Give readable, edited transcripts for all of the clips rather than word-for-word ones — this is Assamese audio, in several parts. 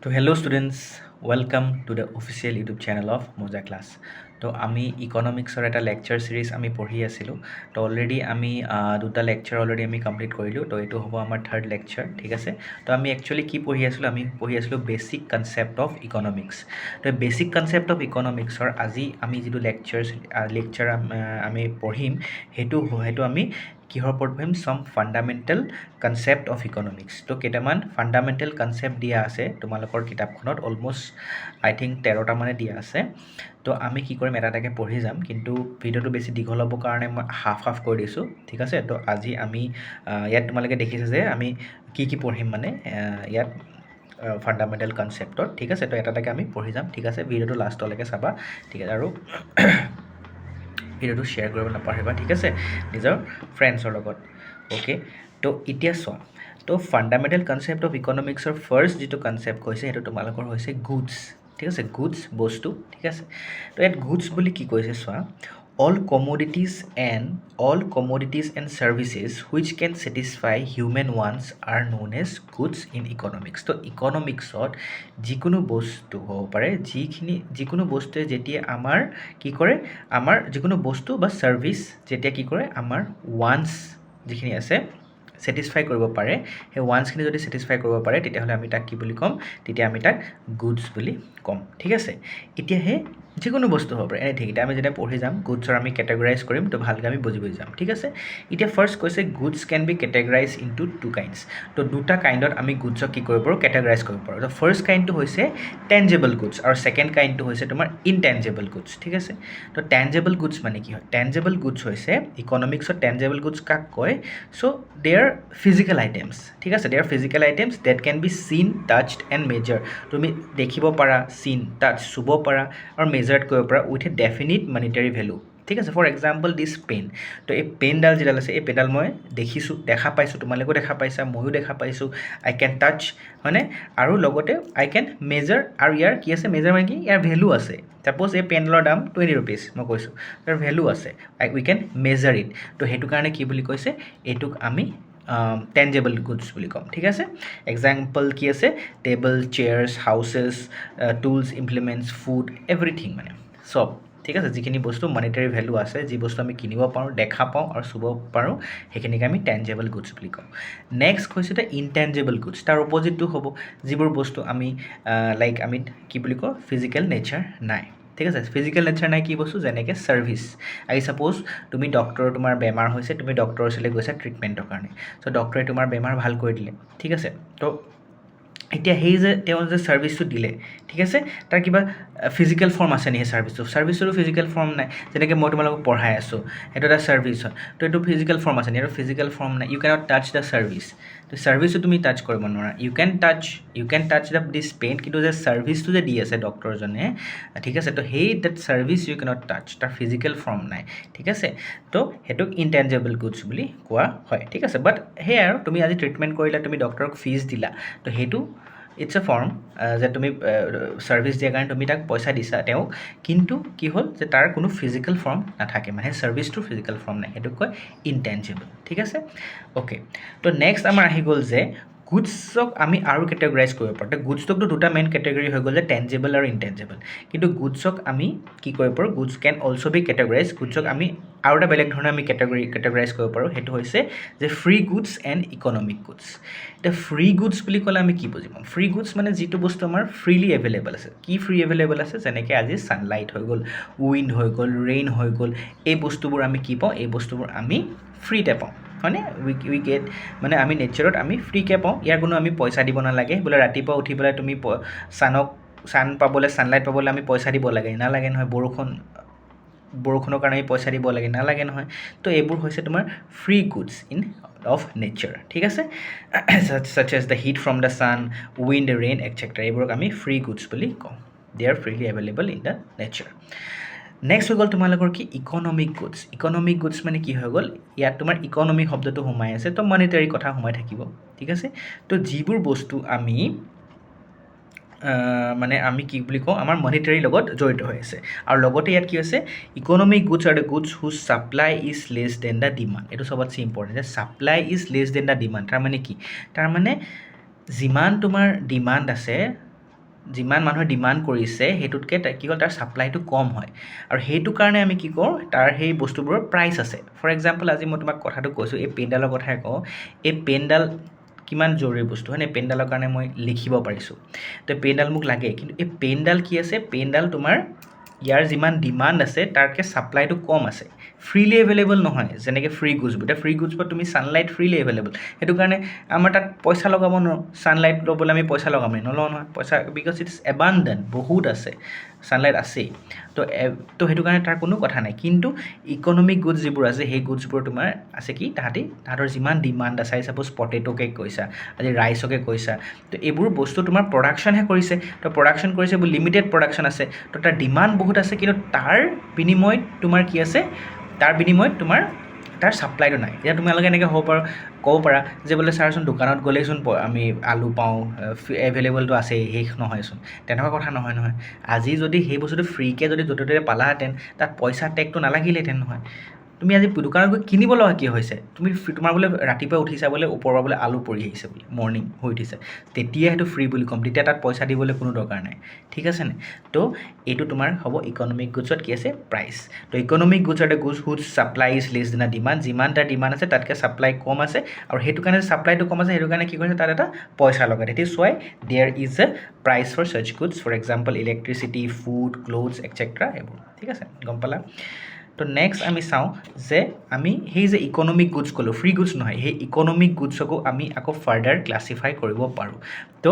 So hello students, welcome to the official YouTube channel of Moja Class. তো আমি ইকনমিক্সৰ এটা লেকচাৰ সিৰিজ আমি পঢ়ি আছিলোঁ। তো অলৰেডি আমি দুটা লেকচাৰ অলৰেডি আমি কমপ্লিট কৰিলোঁ। তো এইটো হ'ব আমাৰ থাৰ্ড লেকচাৰ, ঠিক আছে। তো আমি একচুৱেলি কি পঢ়ি আছিলোঁ, আমি পঢ়ি আছিলোঁ বেছিক কনচেপ্ট অফ ইকনমিক্স। তো বেছিক কনচেপ্ট অফ ইকনমিক্সৰ আজি আমি যিটো লেকচাৰ আমি পঢ়িম সেইটো আমি কিহৰ ওপৰত পঢ়িম, চাম ফাণ্ডামেণ্টেল কনচেপ্ট অফ ইকনমিক্স। তো কেইটামান ফাণ্ডামেণ্টেল কনচেপ্ট দিয়া আছে তোমালোকৰ কিতাপখনত, অলমষ্ট আই থিংক 13টা মানে দিয়া আছে। তো আমি কি কৰিম, এটা এটাকৈ পঢ়ি যাম, কিন্তু ভিডিঅ'টো বেছি দীঘল হ'বৰ কাৰণে মই হাফ কৰি দিছোঁ, ঠিক আছে। তো আজি আমি ইয়াত তোমালোকে দেখিছে যে আমি কি পঢ়িম মানে ইয়াত ফাণ্ডামেণ্টেল কনচেপ্টত, ঠিক আছে। তো এটা এটাকৈ আমি পঢ়ি যাম, ঠিক আছে। ভিডিঅ'টো লাষ্টলৈকে চাবা, ঠিক আছে। আৰু ভিডিঅ'টো শ্বেয়াৰ কৰিব নাপাহৰিবা, ঠিক আছে, নিজৰ ফ্ৰেণ্ডছৰ লগত। অ'কে, তো এতিয়া চোৱা, তো ফাণ্ডামেণ্টেল কনচেপ্ট অফ ইকনমিক্সৰ ফাৰ্ষ্ট যিটো কনচেপ্ট কৈছে সেইটো তোমালোকৰ হৈছে গুডছ, ঠিক আছে। গুডছ বস্তু, ঠিক আছে। তো ইয়াত গুডছ বুলি কি কৈছে চোৱা, all commodities and services which can satisfy human wants are known as goods in economics. তো ইকনমিক্সত যিকোনো বস্তু হ'ব পাৰে, যিকোনো বস্তুৱে যেতিয়া আমাৰ কি কৰে, আমাৰ যিকোনো বস্তু বা ছাৰ্ভিচ যেতিয়া কি কৰে, আমাৰ ৱান্টছ যিখিনি আছে ছেটিছফাই কৰিব পাৰে, সেই ৱান্টছখিনি যদি ছেটিছফাই কৰিব পাৰে তেতিয়াহ'লে আমি তাক কি বুলি ক'ম, তেতিয়া আমি তাক গুডছ বুলি ক'ম, ঠিক আছে। এতিয়া সেই যিকোনো বস্তু হ'ব পাৰে এনিথিং। এতিয়া আমি যেতিয়া পঢ়ি যাম গুডছৰ আমি কেটেগৰাইজ কৰিম, তো ভালকৈ আমি বুজি যাম, ঠিক আছে। এতিয়া ফাৰ্ষ্ট কৈছে goods can be categorize into two kinds. তো দুটা কাইণ্ডত আমি গুডছক কি কৰিব পাৰোঁ, কেটেগৰাইজ কৰিব পাৰোঁ। তো ফাৰ্ষ্ট কাইণ্ডটো হৈছে টেঞ্জেবল গুডছ আৰু ছেকেণ্ড কাইণ্ডটো হৈছে তোমাৰ ইনটেঞ্জেবল গুডছ, ঠিক আছে। তো টেঞ্জেবল গুডছ মানে কি হয়, টেঞ্জেবল গুডছ হৈছে ইকনমিক্সত টেঞ্জেবল গুডছ কাক কয়, so' they are physical items, ঠিক আছে। They are physical items that can be seen, touched and measure. তুমি দেখিব পাৰা, চিন, টাচ, চুব পাৰা আৰু মেজাৰ্ড কৰিব পাৰা with a definite monetary value, ঠিক আছে। For example this pen. তো এই পেনডাল যিডাল আছে, এই পেনডাল মই দেখা পাইছোঁ, তোমালোকেও দেখা পাইছা, ময়ো দেখা পাইছোঁ। আই কেন টাচ, হয়নে, আৰু লগতে আই কেন মেজাৰ, আৰু ইয়াৰ কি আছে, মেজাৰ মানে কি, ইয়াৰ ভেলু আছে। ছাপ'জ এই পেনডালৰ দাম 20 rupees মই কৈছোঁ, ইয়াৰ ভেলু আছে, উই কেন মেজাৰ ইট। তো সেইটো কাৰণে কি বুলি কৈছে, এইটোক আমি টেঞ্জেবল গুডছ বুলি ক'ম, ঠিক আছে। এক্সাম্পল কি আছে, table, চেয়াৰ্ছ, houses, tools, ইমপ্লিমেণ্টছ, food, everything মানে চব, ঠিক আছে। যিখিনি বস্তু মনিটাৰী ভেলু আছে, যি বস্তু আমি কিনিব পাৰোঁ, দেখা পাওঁ আৰু চুব পাৰোঁ, সেইখিনিকে আমি টেঞ্জেবল গুডছ বুলি কওঁ। নেক্সট হৈছে এতিয়া ইনটেঞ্জেবল গুডছ। তাৰ অপজিটটো হ'ব যিবোৰ বস্তু আমি লাইক আমি কি বুলি কওঁ, ফিজিকেল নেচাৰ নাই, ঠিক আছে। ফিজিকেল নেচাৰ নাই কি বস্তু, যেনেকৈ ছাৰ্ভিচ। আই ছাপ'জ তুমি ডক্টৰ, তোমাৰ বেমাৰ হৈছে, তুমি ডক্টৰৰ ওচৰলৈ গৈছা ট্ৰিটমেণ্টৰ কাৰণে, চ' ডক্টৰে তোমাৰ বেমাৰ ভাল কৰি দিলে, ঠিক আছে। তো এতিয়া সেই যে তেওঁ যে ছাৰ্ভিচটো দিলে, ঠিক আছে, তাৰ কিবা ফিজিকেল ফৰ্ম আছে নেকি ছাৰ্ভিচৰো ফিজিকেল ফৰ্ম নাই। যেনেকৈ মই তোমালোকক পঢ়াই আছোঁ, সেইটো এটা ছাৰ্ভিচ হয়, তো এইটো ফিজিকেল ফৰ্ম আছে নেকি, আৰু ফিজিকেল ফৰ্ম নাই। You can't touch the service, তো ছাৰ্ভিচটো তুমি টাচ কৰিব নোৱাৰা। You can touch this pen, কিন্তু যে ছাৰ্ভিচটো যে দি আছে ডক্টৰজনে, ঠিক আছে, তো সেই that service you can't touch, তাৰ ফিজিকেল ফৰ্ম নাই, ঠিক আছে। তো সেইটোক ইনটেঞ্জেবল গুডছ বুলি কোৱা হয়, ঠিক আছে। বাট সেয়াই আৰু, তুমি আজি ট্ৰিটমেণ্ট কৰিলা, তুমি ডক্টৰক ফিজ দিলা, তো সেইটো ইটছ এ ফৰ্ম, যে তুমি ছাৰ্ভিচ দিয়াৰ কাৰণে তুমি তাক পইচা দিছা তেওঁক, কিন্তু কি হ'ল যে তাৰ কোনো ফিজিকেল ফৰ্ম নাথাকে, মানে ছাৰ্ভিচটোৰ ফিজিকেল ফৰ্ম নাই, সেইটোক কয় ইনটেঞ্জেবল, ঠিক আছে। অ'কে, তো নেক্সট আমাৰ আহি গ'ল যে গুডছক আমি আৰু কেটেগৰাইজ কৰিব পাৰোঁ। তো গুডছকটো দুটা মেইন কেটেগৰী হৈ গ'ল, যে টেঞ্জেবল আৰু ইনটেঞ্জেবল। কিন্তু গুডছক আমি কি কৰিব পাৰোঁ, গুডছ কেন অলছ' বি কেটেগৰাইজ। গুডছক আমি আৰু এটা বেলেগ ধৰণে আমি কেটেগৰাইজ কৰিব পাৰোঁ, সেইটো হৈছে যে free goods and economic goods. এতিয়া ফ্ৰী গুডছ বুলি ক'লে আমি কি বুজি পাম, ফ্ৰী গুডছ মানে যিটো বস্তু আমাৰ ফ্ৰীলি এভেইলেবল আছে। কি ফ্ৰী এভেইলেবল আছে, যেনেকৈ আজি ছানলাইট হৈ গ'ল, উইণ্ড হৈ গ'ল, ৰেইন হৈ গ'ল, এই বস্তুবোৰ আমি কি পাওঁ, এই বস্তুবোৰ আমি ফ্ৰীতে পাওঁ, হয়নে। উই গেট, মানে আমি নেচাৰত আমি ফ্ৰীকৈ পাওঁ, ইয়াৰ কোনো আমি পইচা দিব নালাগে। বোলে ৰাতিপুৱা উঠি পেলাই তুমি ছানলাইট পাবলৈ আমি পইচা দিব লাগে, নালাগে নহয়। বৰষুণৰ কাৰণে আমি পইচা দিব লাগে, নালাগে নহয়। তো এইবোৰ হৈছে তোমাৰ ফ্ৰী গুডছ অফ নেচাৰ, ঠিক আছে। such as the heat from the sun, wind, rain, etc. এইবোৰক আমি ফ্ৰী গুডছ বুলি কওঁ। They are freely available in the nature. Next হৈ গ'ল তোমালোকৰ কি, ইকনমিক গুডছ। ইকনমিক গুডছ মানে কি হৈ গ'ল, ইয়াত তোমাৰ ইকনমি শব্দটো সোমাই আছে, তো মনিটাৰী কথা সোমাই থাকিব, ঠিক আছে। তো যিবোৰ বস্তু আমি কি বুলি কওঁ, আমাৰ মনিটাৰীৰ লগত জড়িত হৈ আছে। আৰু লগতে ইয়াত কি হৈছে, economic goods are the goods whose supply is less than the demand. এইটো চবতছে ইম্পৰ্টেণ্ট, যে supply is less than the demand. তাৰমানে কি, তাৰমানে যিমান তোমাৰ ডিমাণ্ড আছে, যিমান মানুহে ডিমাণ্ড কৰিছে সেইটোতকৈ কি হ'ল তাৰ ছাপ্লাইটো কম হয় আৰু সেইটো কাৰণে আমি কি কৰোঁ তাৰ সেই বস্তুবোৰৰ প্ৰাইচ আছে ফৰ এক্সাম্পল আজি মই তোমাক কথাটো কৈছোঁ এই পেনডালৰ কথাই কওঁ এই পেনডাল কিমান জৰুৰী বস্তু হয়নে পেনডালৰ কাৰণে মই লিখিব পাৰিছোঁ তো পেনডাল মোক লাগে কিন্তু এই পেনডাল কি আছে পেনডাল তোমাৰ ইয়াৰ যিমান ডিমাণ্ড আছে তাৰকৈ ছাপ্লাইটো কম আছে ফ্ৰীলি এভেইলেবল নহয় যেনেকৈ ফ্ৰী গুডছবোৰ এতিয়া ফ্ৰী গুডছবোৰ তুমি ছানলাইট ফ্ৰীলি এভেইলেবল সেইটো কাৰণে আমাৰ তাত পইচা লগাব নোৱাৰোঁ ছানলাইট ল'বলৈ আমি পইচা লগাম নলওঁ নহয় পইচা বিকজ ইটছ এবাণ্ডেণ্ট বহুত আছে ছানলাইট আছেই তো সেইটো কাৰণে তাৰ কোনো কথা নাই কিন্তু ইকনমিক গুডছ যিবোৰ আছে সেই গুডছবোৰ তোমাৰ আছে কি তাহাঁতৰ যিমান ডিমাণ্ড আছে চাপ'জ পটেটোকে কৈছা আজি ৰাইচকে কৈছা তো এইবোৰ বস্তু তোমাৰ প্ৰডাকশ্যনহে কৰিছে তো প্ৰডাকশ্যন কৰিছে বহুত লিমিটেড প্ৰডাকশ্যন আছে তো তাৰ ডিমাণ্ড বহুত আছে কিন্তু তাৰ বিনিময়ত তোমাৰ কি আছে তাৰ বিনিময়ত তোমাৰ তাৰ ছাপ্লাইটো নাই এতিয়া তোমালোকে এনেকৈ ক'ব পাৰা যে বোলে ছাৰচোন দোকানত গ'লেইচোন আমি আলু পাওঁ এভেইলেবলটো আছেই শেষ নহয়চোন তেনেকুৱা কথা নহয় আজি যদি সেই বস্তুটো ফ্ৰীকৈ যদি য'তে ত'তে পালাহেঁতেন তাত পইচা টেগটো নালাগিলেহেঁতেন নহয় তুমি আজি দোকানত গৈ কিনিব লগা কি হৈছে তুমি তোমাৰ বোলে ৰাতিপুৱা উঠিছা বোলে ওপৰৰ বোলে আলু পৰি আহিছে বোলে মৰ্ণিং হৈ উঠিছে তেতিয়া সেইটো ফ্ৰী বুলি ক'ম তেতিয়া তাত পইচা দিবলৈ কোনো দৰকাৰ নাই ঠিক আছে নে তো এইটো তোমাৰ হ'ব ইকনমিক গুডছত কি আছে প্ৰাইচ তো economic goods are the goods whose supply is less than the demand যিমান তাৰ ডিমাণ্ড আছে তাতকৈ ছাপ্লাই কম আছে আৰু সেইটো কাৰণে ছাপ্লাইটো কম আছে সেইটো কাৰণে কি কৰিছে তাত এটা পইচা লগাই দিছে why there is a price for such goods for example electricity food clothes etcetera এইবোৰ ঠিক আছে গম পালা তো নেক্সট আমি চাওঁ যে আমি সেই যে ইকনমিক গুডছ ক'লোঁ ফ্ৰী গুডছ নহয় সেই ইকনমিক গুডছকো আমি আকৌ ফাৰ্ডাৰ ক্লাছিফাই কৰিব পাৰোঁ তো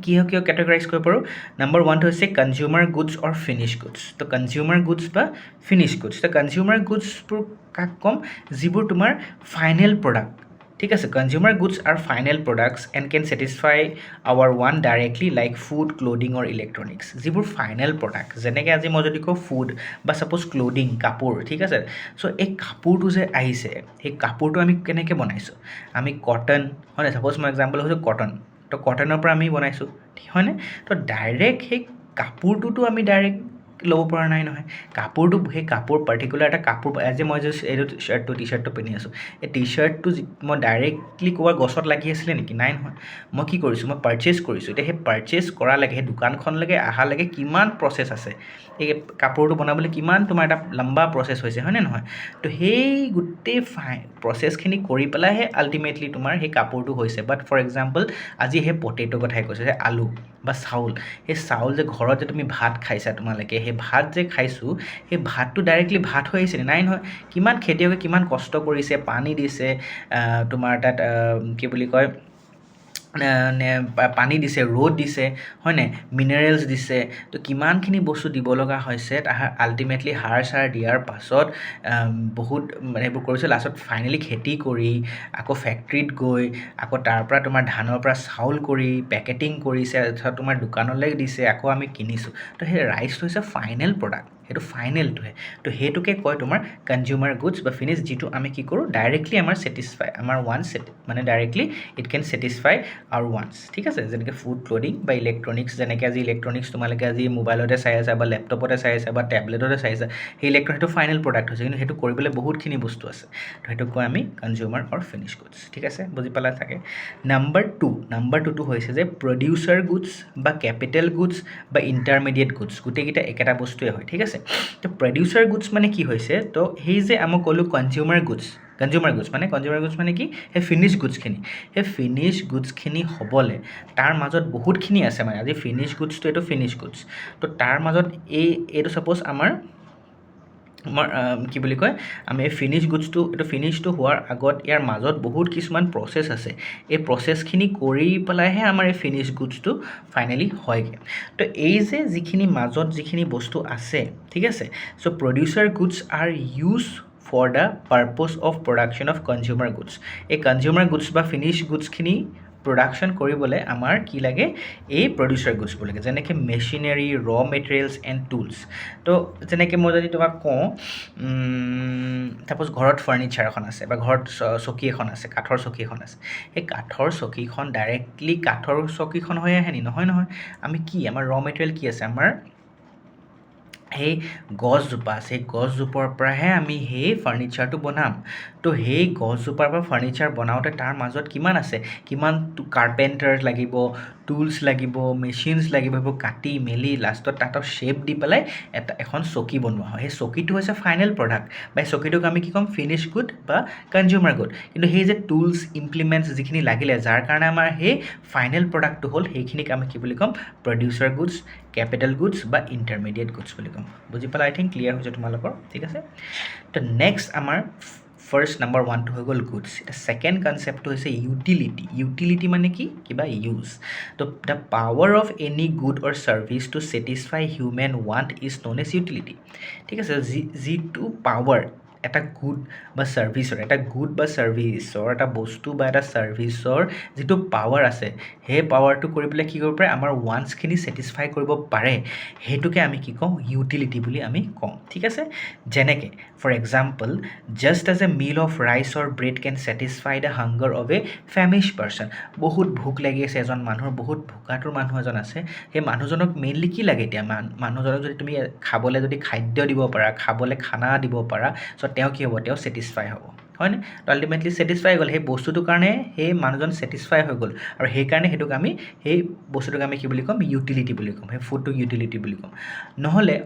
কিয় কেটেগৰাইজ কৰিব পাৰোঁ নম্বৰ ওৱানটো হৈছে consumer goods or finish goods তো কনজিউমাৰ গুডছ বা ফিনিছ গুডছ তো কনজিউমাৰ গুডছবোৰ কাক ক'ম যিবোৰ তোমাৰ ফাইনেল প্ৰডাক্ট ঠিক আছে consumer goods are final products and can satisfy our ওৱান directly like food clothing or electronics যিবোৰ ফাইনেল প্ৰডাক্ট যেনেকৈ আজি মই যদি কওঁ ফুড বা ছাপ'জ ক্লথিং কাপোৰ ঠিক আছে চ' এই কাপোৰটো যে আহিছে সেই কাপোৰটো আমি কেনেকৈ বনাইছোঁ আমি কটন হয়নে ছাপ'জ মই এক্সাম্পল হৈছোঁ কটন তো কটনৰ পৰা আমি বনাইছোঁ হয়নে তো ডাইৰেক্ট সেই কাপোৰটোতো আমি ডাইৰেক্ট ল'ব পৰা নাই নহয় কাপোৰটো সেই কাপোৰ পাৰ্টিকুলাৰ এটা কাপোৰ আজি মই যে এইটো টি শ্বাৰ্টটো পিন্ধি আছোঁ এই টি শ্বাৰ্টটো মই ডাইৰেক্টলি ক'ৰবাৰ গছত লাগি আছিলে নেকি নাই নহয় মই কি কৰিছোঁ মই পাৰ্চেছ কৰিছোঁ এতিয়া সেই পাৰ্চেছ কৰালৈকে সেই দোকানখনলৈকে অহালৈকে কিমান প্ৰচেছ আছে এই কাপোৰটো বনাবলৈ কিমান তোমাৰ এটা লম্বা প্ৰচেছ হৈছে হয়নে নহয় তো সেই গোটেই প্ৰচেছখিনি কৰি পেলাইহে আল্টিমেটলি তোমাৰ সেই কাপোৰটো হৈছে বাট ফৰ এক্সাম্পল আজি সেই পটেটোৰ কথাই কৈছোঁ যে আলু বা চাউল সেই চাউল যে ঘৰত যে তুমি ভাত খাইছা তোমালোকে সেই ভাত যে খাইছোঁ সেই ভাতটো ডাইৰেক্টলি ভাত হৈ আহিছে নাই নহয় কিমান খেতিয়কে কিমান কষ্ট কৰিছে পানী দিছে তোমাৰ তাত কি বুলি কয় পানী দিছে ৰ'দ দিছে হয়নে মিনাৰেলছ দিছে তো কিমানখিনি বস্তু দিব লগা হৈছে তাহাৰ আল্টিমেটলি সাৰ চাৰ দিয়াৰ পাছত বহুত সেইবোৰ কৰিছে লাষ্টত ফাইনেলি খেতি কৰি আকৌ ফেক্টৰীত গৈ আকৌ তাৰ পৰা তোমাৰ ধানৰ পৰা চাউল কৰি পেকেটিং কৰিছে তাৰপিছত তোমাৰ দোকানলৈ দিছে আকৌ আমি কিনিছোঁ তো সেই ৰাইচটো হৈছে ফাইনেল প্ৰডাক্ট সেইটো ফাইনেলটোহে তো সেইটোকে কয় তোমাৰ কনজিউমাৰ গুডছ বা ফিনিছ যিটো আমি কি কৰোঁ ডাইৰেক্টলি আমাৰ ছেটিছফাই আমাৰ ওৱান্স মানে ডাইৰেক্টলি ইট কেন ছেটিছফাই আৰু ওৱান্স ঠিক আছে যেনেকৈ ফুড ক্লথিং বা ইলেক্ট্ৰনিক্স যেনেকৈ আজি ইলেক্ট্ৰনিক্স তোমালোকে আজি মোবাইলতে চাই আছা বা লেপটপতে চাই আছা বা টেবলেটতে চাই আছা সেই সেইটো ফাইনেল প্ৰডাক্ট হৈছে কিন্তু সেইটো কৰিবলৈ বহুতখিনি বস্তু আছে তো সেইটো কয় আমি কনজিউমাৰ অৰ ফিনিছ গুডছ ঠিক আছে বুজি পালা থাকে নাম্বাৰ টুটো হৈছে যে প্ৰডিউচাৰ গুডছ বা কেপিটেল গুডছ বা ইণ্টাৰমিডিয়েট গুডছ গোটেইকেইটা একেটা বস্তুৱে হয় ঠিক আছে তো প্ৰডিউচাৰ গুডছ মানে কি হৈছে তো সেই যে মই ক'লোঁ কনজিউমাৰ গুডছ মানে কি সেই ফিনিছ গুডছখিনি হ'বলৈ তাৰ মাজত বহুতখিনি আছে মানে আজি ফিনিছ গুডছটো এইটো ফিনিছ গুডছ তো তাৰ মাজত এইটো ছাপ'জ আমাৰ কি বুলি কয় আমি এই ফিনিছ গুডছটো এইটো ফিনিছটো হোৱাৰ আগত ইয়াৰ মাজত বহুত কিছুমান প্ৰচেছ আছে এই প্ৰচেছখিনি কৰি পেলাইহে আমাৰ এই ফিনিছ গুডছটো ফাইনেলি হয়গৈ তো এই যে যিখিনি মাজত যিখিনি বস্তু আছে ঠিক আছে so' producer goods are use for the purpose of production of consumer goods এই কনজিউমাৰ গুডছ বা ফিনিছ গুডছখিনি প্ৰডাকশ্যন কৰিবলৈ আমাৰ কি লাগে এই প্ৰডিউচাৰ গুডছবোৰ লাগে যেনেকৈ মেচিনাৰী ৰ মেটেৰিয়েলছ এণ্ড টুলছ তো যেনেকৈ মই যদি তোমাক কওঁ ছাপ'জ ঘৰত ফাৰ্নিচাৰ এখন আছে বা ঘৰত চকী এখন আছে কাঠৰ চকী এখন আছে সেই কাঠৰ চকীখন ডাইৰেক্টলি কাঠৰ চকীখন হৈ আহে নি নহয় আমি কি আমাৰ ৰ মেটেৰিয়েল কি আছে আমাৰ সেই গছজোপা আছে সেই গছজোপাৰ পৰাহে আমি সেই ফাৰ্নিচাৰটো বনাম তো সেই গছজোপাৰ পৰা ফাৰ্নিচাৰ বনাওঁতে তাৰ মাজত কিমান আছে কিমান কাৰ্পেণ্টাৰ লাগিব টুলছ লাগিব, মেচিনছ লাগিব, সেইবোৰ কাটি মেলি লাষ্টত তাহাঁতক শ্বেপ দি পেলাই এখন চকী বনোৱা হয়। সেই চকীটো হৈছে ফাইনেল প্ৰডাক্ট, বা এই চকীটোক আমি কি ক'ম, ফিনিছ গুড বা কনজিউমাৰ গুড। কিন্তু সেই যে টুলছ ইমপ্লিমেণ্টছ যিখিনি লাগিলে, যাৰ কাৰণে আমাৰ সেই ফাইনেল প্ৰডাক্টটো হ'ল, সেইখিনিক আমি কি বুলি ক'ম, প্ৰডিউচাৰ গুডছ, কেপিটেল গুডছ বা ইণ্টাৰমিডিয়েট গুডছ বুলি ক'ম। বুজি পালা? আই থিংক ক্লিয়াৰ হৈছে তোমালোকৰ, ঠিক আছে। তো নেক্সট আমাৰ ফাৰ্ষ্ট নাম্বাৰ ওৱানটো হৈ গ'ল গুডছ। এতিয়া ছেকেণ্ড কনচেপ্টটো হৈছে ইউটিলিটি। ইউটিলিটি মানে কি? কিবা ইউজ। তো the power of any good or service to satisfy human want is known as utility. ঠিক আছে, যিটো পাৱাৰ এটা গুড বা ছাৰ্ভিচৰ, এটা বস্তু বা এটা ছাৰ্ভিচৰ যিটো পাৱাৰ আছে, সেই পাৱাৰটো কৰি পেলাই কি কৰিব পাৰে, আমাৰ ৱান্টছখিনি ছেটিছফাই কৰিব পাৰে, সেইটোকে আমি কি কওঁ, ইউটিলিটি বুলি আমি কওঁ। ঠিক আছে, যেনেকৈ for example, just as a meal of rice or bread can satisfy the hunger of a famish person. বহুত ভোক লাগি আছে এজন মানুহৰ, বহুত ভোকাতুৰ মানুহ এজন আছে, সেই মানুহজনক মেইনলি কি লাগে এতিয়া, মানুহজনক যদি তুমি খাবলৈ যদি খাদ্য দিব পাৰা, খাবলৈ খানা দিব পাৰা, চ' তেওঁ কি হ'ব, তেওঁ ছেটিছফাই হ'ব, হয়নে? তো আল্টিমেটলি ছেটিছফাই হৈ গ'ল, সেই বস্তুটোৰ কাৰণে সেই মানুহজন ছেটিছফাই হৈ গ'ল, আৰু সেইকাৰণে সেই বস্তুটোক আমি কি বুলি ক'ম, ইউটিলিটি বুলি ক'ম, সেই ফুডটোক ইউটিলিটি বুলি ক'ম। নহ'লে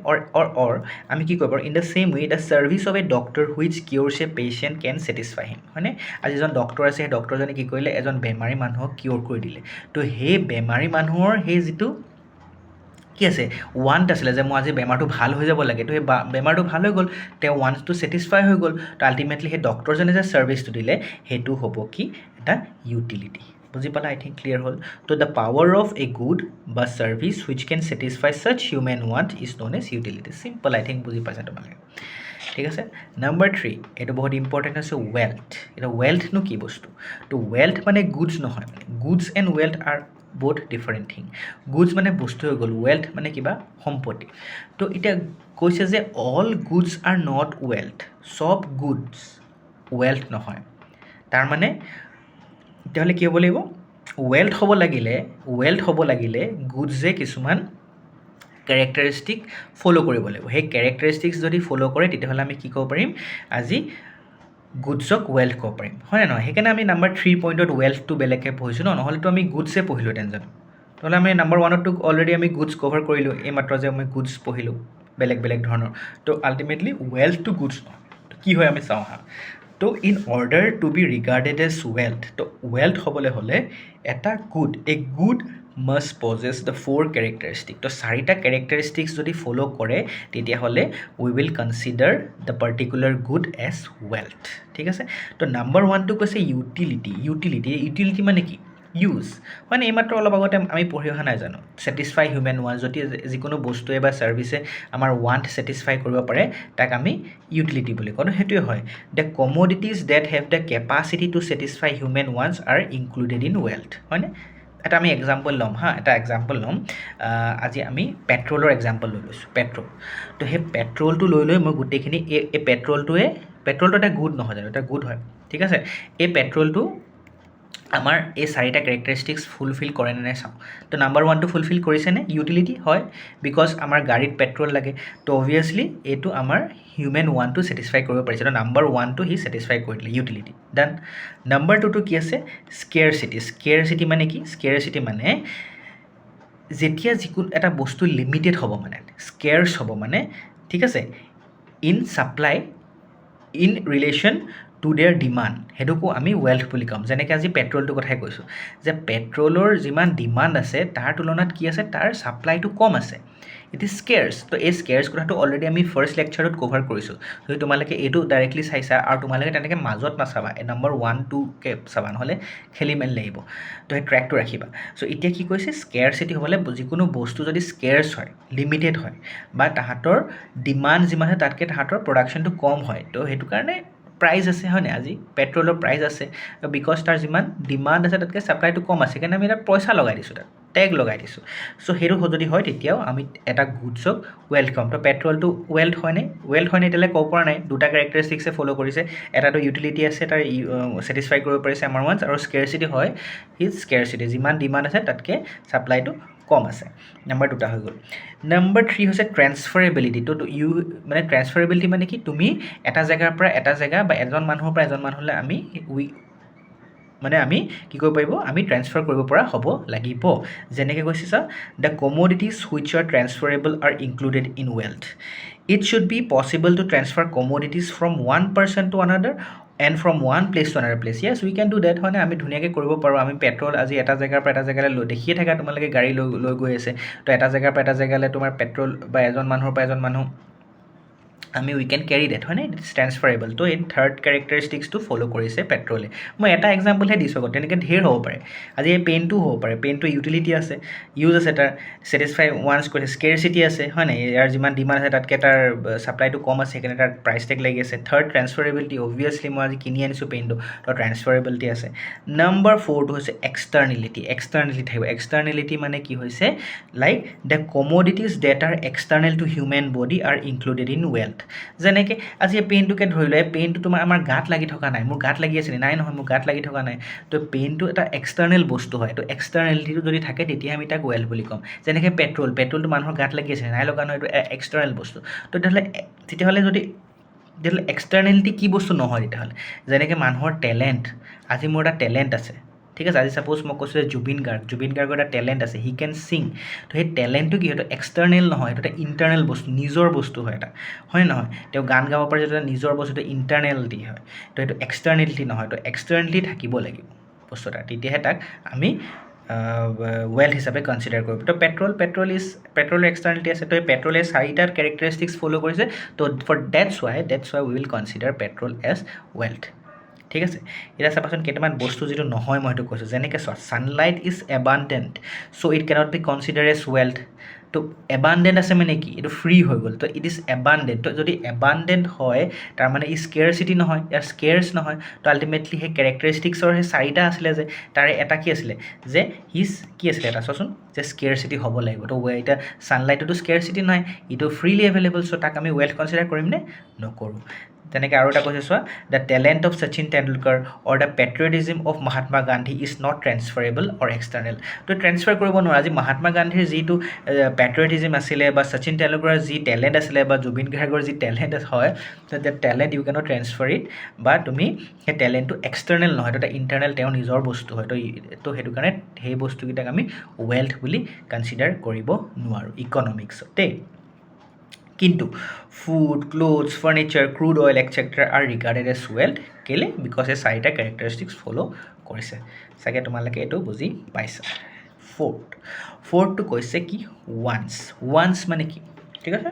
অৰ আমি কি কৰিব পাৰোঁ, in the same way the service of a doctor which cures a patient can satisfy him, হয়নে? আজি এজন ডক্টৰ আছে, সেই ডক্টৰজনে কি কৰিলে, এজন বেমাৰী মানুহক কিয়'ৰ কৰি দিলে। তো সেই বেমাৰী মানুহৰ সেই যিটো কি আছে, ৱান্ট আছিলে যে মই আজি বেমাৰটো ভাল হৈ যাব লাগে, তো সেই বেমাৰটো ভাল হৈ গ'ল, তেওঁ ৱান্টছটো ছেটিছফাই হৈ গ'ল, তো আল্টিমেটলি সেই ডক্টৰজনে যে ছাৰ্ভিচটো দিলে, সেইটো হ'ব কি, এটা ইউটিলিটি। বুজি পালা? আই থিংক ক্লিয়াৰ হ'ল। তো the power of a good বা service which can satisfy such human want is known as utility. Simple, I think বুজি পাইছা তোমালোকে, ঠিক আছে। নাম্বাৰ 3, এইটো বহুত ইম্পৰ্টেণ্ট হৈছে ৱেল্থ। এতিয়া ৱেল্থনো কি বস্তু? তো ৱেল্থ মানে গুডছ নহয়, মানে গুডছ এণ্ড ৱেল্থ আৰ বহুত ডিফাৰেণ্ট থিং। গুডছ মানে বস্তু হৈ গ'ল, ৱেল্থ মানে কিবা সম্পত্তি। তো এতিয়া কৈছে যে all goods are not wealth, চব গুডছ ৱেল্থ নহয়। তাৰমানে তেতিয়াহ'লে কি হ'ব লাগিব, ৱেল্থ হ'ব লাগিলে গুডছে কিছুমান কেৰেক্টাৰিষ্টিক ফ'ল' কৰিব লাগিব। সেই কেৰেক্টাৰিষ্টিক্স যদি ফ'ল' কৰে, তেতিয়াহ'লে আমি কি ক'ব পাৰিম, আজি গুডছক ৱেল্থ ক'ব পাৰিম, হয় নে নহয়? সেইকাৰণে আমি নাম্বাৰ 3 পইণ্টত ৱেল্থটো বেলেগকৈ পঢ়িছোঁ ন, নহ'লেতো আমি গুডছে পঢ়িলোঁ টেনশ্যন। নহ'লে আমি নাম্বাৰ 1তো অলৰেডি আমি গুডছ কভাৰ কৰিলোঁ, এইমাত্ৰ যে আমি গুডছ পঢ়িলোঁ বেলেগ ধৰণৰ। তো আল্টিমেটলি ৱেল্থটো গুডছ নহয়, কি হয় আমি চাওঁ হা। তো in order to be regarded as wealth, তো ৱেল্থ হ'বলৈ হ'লে এটা a good must possess the 4 characteristic. তো 4টা কেৰেক্টাৰিষ্টিক্স যদি ফ'ল' কৰে, তেতিয়াহ'লে we will consider the particular good as wealth. ঠিক আছে, তো নাম্বাৰ 1টো কৈছে ইউটিলিটি মানে কি, ইউজ। মানে এইমাত্ৰ অলপ আগতে আমি পঢ়ি অহা নাই জানো, ছেটিছফাই হিউমেন ৱান্ট, যদি যিকোনো বস্তুৱে বা ছাৰ্ভিচে আমাৰ ৱান্ট ছেটিছফাই কৰিব পাৰে, তাক আমি ইউটিলিটি বুলি কওঁ। সেইটোৱে হয়, the commodities that have the capacity to satisfy human wants are included in wealth, হয়নে? এটা আমি এক্সাম্পল ল'ম হা, আজি আমি পেট্ৰলৰ এক্সাম্পল লৈ লৈছোঁ, পেট্ৰল। তো সেই পেট্ৰলটো লৈ মই গোটেইখিনি এই পেট্ৰলটো এটা গুড নহয় জানো, এটা গুড হয়, ঠিক আছে। এই পেট্ৰলটো আমাৰ এই 4টা কেৰেক্টাৰিষ্টিক্স ফুলফিল কৰে নে নাই চাওঁ। তো নাম্বাৰ 1টো ফুলফিল কৰিছেনে, ইউটিলিটি হয়, বিকজ আমাৰ গাড়ীত পেট্ৰল লাগে, তো অবভিয়াছলি এইটো আমাৰ হিউমেন ৱান্টটো ছেটিছফাই কৰিব পাৰিছে, তো নাম্বাৰ 1টো সি ছেটিছফাই কৰি দিলে, ইউটিলিটি ডান। নাম্বাৰ 2টো কি আছে, স্কেৰচিটি মানে কি, স্কেৰচিটি মানে যেতিয়া যিকোনো এটা বস্তু লিমিটেড হ'ব, মানে স্কেৰছ হ'ব, মানে ঠিক আছে, in supply in relation to their demand, সেইটোকো আমি ৱেল্থ বুলি ক'ম। যেনেকৈ আজি পেট্ৰলটোৰ কথাই কৈছোঁ, যে পেট্ৰলৰ যিমান ডিমাণ্ড আছে তাৰ তুলনাত কি আছে, তাৰ ছাপ্লাইটো কম আছে, ইট ইজ স্কেৰছ। তো এই স্কেৰছ কথাটো অলৰেডি আমি ফাৰ্ষ্ট লেকচাৰত কভাৰ কৰিছোঁ। যদি তোমালোকে এইটো ডাইৰেক্টলি চাইছা আৰু তোমালোকে তেনেকৈ মাজত নাচাবা, নাম্বাৰ 1, 2কে চাবা, নহ'লে খেলি মেলি লাগিব। তো সেই ট্ৰেকটো ৰাখিবা। চ' এতিয়া কি কৈছে, স্কেৰচিটি হ'বলৈ যিকোনো বস্তু যদি স্কেৰছ হয়, লিমিটেড হয়, বা তাহাঁতৰ ডিমাণ্ড যিমান হয় তাতকৈ তাহাঁতৰ প্ৰডাকশ্যনটো কম হয়, তো সেইটো কাৰণে প্ৰাইজ আছে, হয় নাই? আজি পেট্ৰলৰ প্ৰাইজ আছে, বিকজ তাৰ যিমান ডিমাণ্ড আছে তাতকৈ ছাপ্লাইটো কম আছে, সেইকাৰণে আমি এটা পইচা লগাই দিছোঁ, তাত টেগ লগাই দিছোঁ। চ' সেইটো যদি হয়, তেতিয়াও আমি এটা গুডছক ৱেল্থ ক'ম। তো পেট্ৰলটো ৱেল্থ হয়নে এতিয়ালৈ ক'ব পৰা নাই, 2টা কেৰেক্টাৰিষ্টিক্সে ফ'ল' কৰিছে, এটাটো ইউটিলিটি আছে, তাৰ ছেটিছফাই কৰিব পাৰিছে আমাৰ ৱান্টছ, আৰু স্কেৰচিটি হয়, স্কেৰচিটি যিমান ডিমাণ্ড আছে তাতকৈ ছাপ্লাইটো কম আছে। নাম্বাৰ 2টা হৈ গ'ল। নাম্বাৰ 3 হৈছে ট্ৰেন্সফাৰেবিলিটি। তো মানে ট্ৰেন্সফাৰেবিলিটি মানে কি, তুমি এটা জেগাৰ পৰা এটা জেগা বা এজন মানুহৰ পৰা এজন মানুহলৈ আমি মানে আমি কি কৰিব পাৰিব আমি ট্ৰেন্সফাৰ কৰিব পৰা হ'ব লাগিব যেনেকৈ কৈছে চা the commodities which are transferable are included in wealth it should be possible to transfer commodities from one person to another and from one place to another place yes we can do that হয়নে আমি ধুনীয়াকৈ কৰিব পাৰোঁ আমি পেট্ৰল আজি এটা জেগাৰ পৰা এটা জেগালৈ দেখিয়ে থাকা তোমালোকে গাড়ী লৈ গৈ আছে তো এটা জেগাৰ পৰা এটা জেগালৈ তোমাৰ পেট্ৰল বা এজন মানুহৰ পৰা এজন মানুহ আমি উই কেন কেৰি ডেট হয়নে ইটছ ট্ৰেন্সফাৰেবল তো এই থাৰ্ড কেৰেক্টাৰিষ্টিক্সটো ফ'ল' কৰিছে পেট্ৰলে মই এটা এক্সাম্পলহে দিছোঁ আকৌ তেনেকৈ ঢেৰ হ'ব পাৰে আজি এই পেইনটো হ'ব পাৰে পেইনটো ইউটিলিটি আছে ইউজ আছে তাৰ ছেটিছফাই ওৱান্স কৰিছে স্কেৰচিটি আছে হয় নাই ইয়াৰ যিমান ডিমাণ্ড আছে তাতকৈ তাৰ ছাপ্লাইটো কম আছে সেইকাৰণে তাৰ প্ৰাইচ টেগ লাগি আছে থাৰ্ড ট্ৰেন্সফাৰেবিলিটি অবভিয়াছলি মই আজি কিনি আনিছোঁ পেইনটো তো ট্ৰেন্সফাৰেবিলিটি আছে নাম্বাৰ 4টো হৈছে এক্সটাৰ্নেলিটি থাকিব এক্সটাৰ্নেলিটি মানে কি হৈছে like the commodities that are external to human body are included in wealth যেনেকৈ আজি এই পেইনটোকে ধৰি লয় পেইনটো তোমাৰ আমাৰ গাত লাগি থকা নাই মোৰ গাত লাগি আছে নাই নহয় মোৰ গাত লাগি থকা নাই তো পেইনটো এটা এক্সটাৰ্নেল বস্তু হয় তো এক্সটাৰ্নেলিটিটো যদি থাকে তেতিয়া আমি তাক ৱেল্থ বুলি ক'ম যেনেকৈ পেট্ৰলটো মানুহৰ গাত লাগি আছে নাই লগা নহয় এইটো এক্সটাৰ্নেল বস্তু তো তেতিয়াহ'লে যদি এক্সটাৰ্নেলিটি কি বস্তু নহয় তেতিয়াহ'লে যেনেকৈ মানুহৰ টেলেণ্ট আজি মোৰ এটা টেলেণ্ট আছে ঠিক আছে আজি ছাপ'জ মই কৈছোঁ যে জুবিন গাৰ্গৰ এটা টেলেণ্ট আছে হি কেন ছিং তো সেই টেলেণ্টটো কি সেইটো এক্সটাৰ্নেল নহয় এইটো এটা ইণ্টাৰনেল বস্তু নিজৰ বস্তু হয় এটা হয় নহয় তেওঁ গান গাব পাৰে যিটো এটা নিজৰ বস্তুটো ইণ্টাৰনেলিটি হয় তো এইটো এক্সটাৰ্নেলিটি নহয় তো এক্সটাৰ্নেলিটি থাকিব লাগিব বস্তু এটা তেতিয়াহে তাক আমি ৱেল্থ হিচাপে কনচিডাৰ কৰিব তো পেট্ৰলৰ এক্সটাৰ্নেলিটি আছে তো এই পেট্ৰলে 4টা কেৰেক্টাৰিষ্টিক্স ফ'ল' কৰিছে তো for that's why we will consider petrol as wealth ঠিক আছে এতিয়া চাবাচোন কেইটামান বস্তু যিটো নহয় মই সেইটো কৈছোঁ যেনেকৈ sunlight is abundant so' it cannot be consider as wealth তো এবাণ্ডেণ্ট আছে মানে কি এইটো ফ্ৰী হৈ গ'ল তো ইট ইজ এবাণ্ডেণ্ট তো যদি এবাণ্ডেণ্ট হয় তাৰমানে ই স্কেৰচিটি নহয় ইয়াৰ স্কেৰছ নহয় তো আল্টিমেটলি সেই কেৰেক্টাৰিষ্টিক্সৰ সেই 4টা আছিলে যে তাৰে এটা কি আছিলে যে কি আছিলে এটা চোৱাচোন যে স্কেৰচিটি হ'ব লাগিব তো এতিয়া ছানলাইটতো স্কেৰচিটি নাই ইটো ফ্ৰীলি এভেইলেবল চ' তাক আমি ৱেল্থ কনচিডাৰ কৰিম নে নকৰোঁ তেনেকৈ আৰু এটা কৈছে চোৱা the talent of Sachin Tendulkar or the patriotism of Mahatma Gandhi is not transferable or external তো ট্ৰেন্সফাৰ কৰিব নোৱাৰে আজি মহাত্মা গান্ধীৰ যিটো পেট্ৰিয়টিজিম আছিলে বা শচীন তেণ্ডুলকাৰৰ যি টেলেণ্ট আছিলে বা জুবিন গাৰ্গৰ যি টেলেণ্ট হয় the talent you can't transfer it বা তুমি সেই টেলেণ্টটো এক্সটাৰ্নেল নহয় তো এটা ইণ্টাৰনেল তেওঁৰ নিজৰ বস্তু হয় তো সেইটো কাৰণে সেই বস্তুকেইটাক আমি ৱেল্থ বুলি কনচিডাৰ কৰিব নোৱাৰোঁ ইকনমিক্সত দেই কিন্তু food clothes furniture crude oil etcetera are regarded as wealth কেলে বিকজ এই 4টা কেৰেক্টাৰিষ্টিক্স ফ'ল' কৰিছে চাগে তোমালোকে এইটো বুজি পাইছা ফ'ৰ্থটো কৈছে কি ওৱান্স মানে কি ঠিক আছে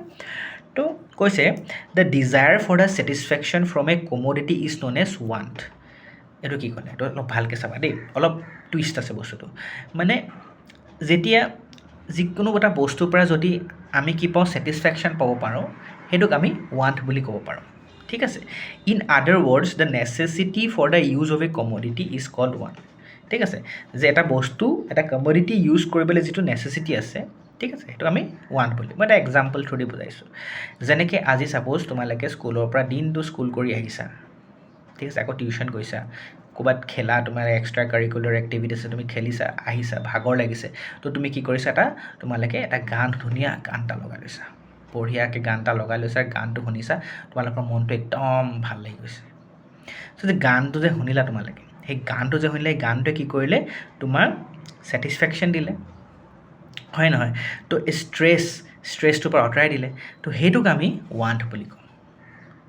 তো কৈছে the desire for the satisfaction from a commodity is known as want এইটো কি ক'লে এইটো অলপ ভালকৈ চাবা দেই অলপ টুইষ্ট আছে বস্তুটো মানে যেতিয়া যিকোনো এটা বস্তুৰ পৰা যদি আমি কি পাওঁ ছেটিছফেকশ্যন পাব পাৰোঁ সেইটোক আমি ৱান্ট বুলি ক'ব পাৰোঁ ঠিক আছে in other words the necessity for the use of a commodity is called want ঠিক আছে যে এটা বস্তু এটা কমোডিটি ইউজ কৰিবলৈ যিটো নেচেচিটি আছে ঠিক আছে সেইটো আমি ৱান্ট বুলি মই এটা এক্সাম্পল থ্ৰু দি বুজাইছোঁ যেনেকৈ আজি ছাপ'জ তোমালোকে স্কুলৰ পৰা দিনটো স্কুল কৰি আহিছা ঠিক আছে আকৌ টিউশ্যন গৈছা ক'ৰবাত খেলা তোমাৰ এক্সট্ৰা কাৰিকুলাৰ এক্টিভিটি আছে তুমি খেলিছা আহিছা ভাগৰ লাগিছে তো তুমি কি কৰিছা তোমালোকে এটা ধুনীয়া গান এটা লগাই লৈছা বঢ়িয়াকৈ গান এটা লগাই লৈছা গানটো শুনিছা তোমালোকৰ মনটো একদম ভাল লাগি গৈছে চ' যে গানটো যে শুনিলা তোমালোকে সেই গানটো যে শুনিলে সেই গানটোৱে কি কৰিলে তোমাৰ ছেটিছফেকশ্যন দিলে হয় নহয় তো ষ্ট্ৰেছটোৰ পৰা আঁতৰাই দিলে তো সেইটোক আমি ৱান্ট বুলি কওঁ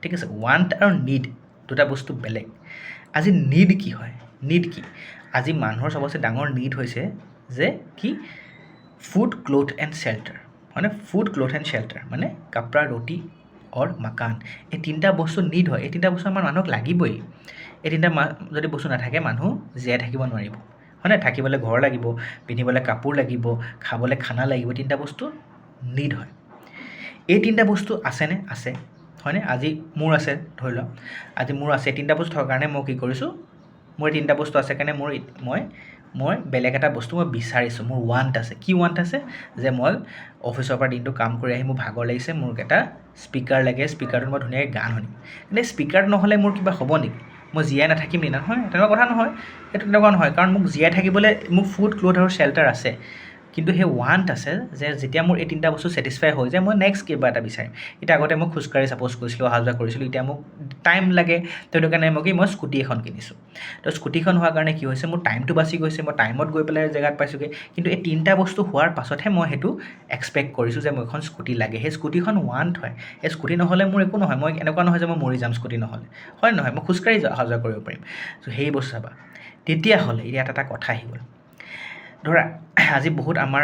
ঠিক আছে ৱান্ট আৰু নিড দুটা বস্তু বেলেগ আজি নিড কি হয় আজি মানুহৰ চবতছে ডাঙৰ নিড হৈছে যে কি ফুড ক্লথ এণ্ড শ্বেল্টাৰ মানে মানে কাপড়া ৰুটি অৰ মাকান এই 3টা বস্তু নিড হয় এই 3টা বস্তু আমাৰ মানুহক লাগিবই এই 3টা যদি বস্তু নাথাকে মানুহ জীয়াই থাকিব নোৱাৰিব হয় নাই থাকিবলৈ ঘৰ লাগিব পিন্ধিবলৈ কাপোৰ লাগিব খাবলৈ খানা লাগিব 3টা বস্তু নিড হয় এই 3টা বস্তু আছেনে আছে হয়নে আজি মোৰ আছে ধৰি লওক আজি মোৰ আছে 3টা বস্তু থকাৰ কাৰণে মই কি কৰিছোঁ মোৰ 3টা বস্তু আছে কাৰণে মই বেলেগ এটা বস্তু মই বিচাৰিছোঁ মোৰ ৱান্ট আছে কি ৱান্ট আছে যে মই অফিচৰ পৰা দিনটো কাম কৰি আহি মোৰ ভাগৰ লাগিছে মোৰ এটা স্পীকাৰ লাগে স্পীকাৰটোত মই ধুনীয়াকৈ গান শুনিম কিন্তু স্পীকাৰ নহ'লে মোৰ কিবা হ'ব নেকি মই জীয়াই নাথাকিম নহয় তেনেকুৱা কথা নহয় এইটো তেনেকুৱা নহয় কাৰণ মোক জীয়াই থাকিবলৈ মোক ফুড ক্লথ আৰু শ্বেল্টাৰ আছে কিন্তু সেই ৱান্ট আছে যে যেতিয়া মোৰ এই তিনিটা বস্তু ছেটিছফাই হৈ যায় মই নেক্সট কিবা এটা বিচাৰিম এতিয়া আগতে মই খোজকাঢ়ি ছাপ'জ গৈছিলোঁ অহা যোৱা কৰিছিলোঁ এতিয়া মোক টাইম লাগে তো সেইটো কাৰণে মই স্কুটি এখন কিনিছোঁ তো স্কুটিখন হোৱাৰ কাৰণে কি হৈছে মোৰ টাইমটো বাচি গৈছে মই টাইমত গৈ পেলাই জেগাত পাইছোঁগৈ কিন্তু এই তিনিটা বস্তু হোৱাৰ পাছতহে মই সেইটো এক্সপেক্ট কৰিছোঁ যে মোৰ এখন স্কুটি লাগে সেই স্কুটিখন ৱান্ট হয় এই স্কুটি নহ'লে মোৰ একো নহয় মই এনেকুৱা নহয় যে মই মৰি যাম স্কুটি নহ'লে হয় নহয় মই খোজকাঢ়ি অহা যোৱা কৰিব পাৰিম চ' সেই বস্তু চাবা তেতিয়াহ'লে ইয়াত এটা কথা আহি গ'ল ধৰা আজি বহুত আমাৰ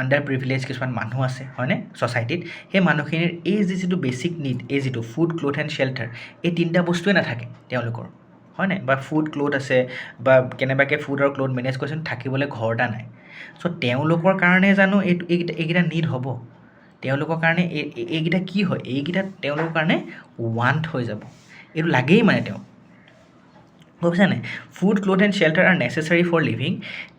আণ্ডাৰ প্ৰিভিলেজ কিছুমান মানুহ আছে হয়নে ছ'চাইটিত সেই মানুহখিনিৰ এই যিটো বেছিক নিড এই যিটো ফুড ক্লথ এণ্ড শ্বেল্টাৰ এই তিনিটা বস্তুৱে নাথাকে তেওঁলোকৰ হয় নাই বা ফুড ক্লথ আছে বা কেনেবাকৈ ফুড আৰু ক্লথ মেনেজ কৰিছে থাকিবলৈ ঘৰ এটা নাই চ' তেওঁলোকৰ কাৰণে জানো এইকেইটা নিড হ'ব তেওঁলোকৰ কাৰণে এইকেইটা কি হয় এইকেইটা তেওঁলোকৰ কাৰণে ৱান্ট হৈ যাব এইটো লাগেই মানে তেওঁ বুজিছা নাই food cloth and shelter are necessary for living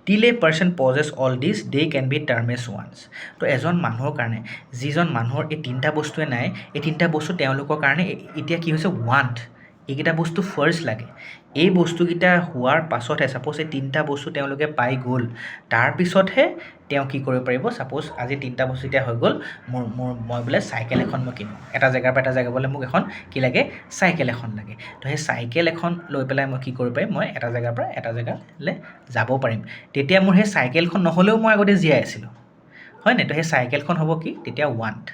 till a person possess all this they can be term as wants তো এজন মানুহৰ কাৰণে যিজন মানুহৰ এই তিনিটা বস্তুৱে নাই এই তিনিটা বস্তু তেওঁলোকৰ কাৰণে এতিয়া কি হৈছে ৱান্ট এইকেইটা বস্তু ফাৰ্ষ্ট লাগে এই বস্তুকেইটা হোৱাৰ পাছতহে ছাপ'জ এই তিনিটা বস্তু তেওঁলোকে পাই গ'ল তাৰপিছতহে তেওঁ কি কৰিব পাৰিব ছাপ'জ আজি তিনিটা বস্তু এতিয়া হৈ গ'ল মই বোলে চাইকেল এখন মই কিনো এটা জেগাৰ পৰা এটা জেগা বোলে মোক এখন কি লাগে চাইকেল এখন লাগে তো সেই চাইকেল এখন লৈ পেলাই মই কি কৰিব পাৰিম মই এটা জেগাৰ পৰা এটা জেগালৈ যাব পাৰিম তেতিয়া মোৰ সেই চাইকেলখন নহ'লেও মই আগতে জীয়াই আছিলোঁ হয় নাই তো সেই চাইকেলখন হ'ব কি তেতিয়া ৱান্ট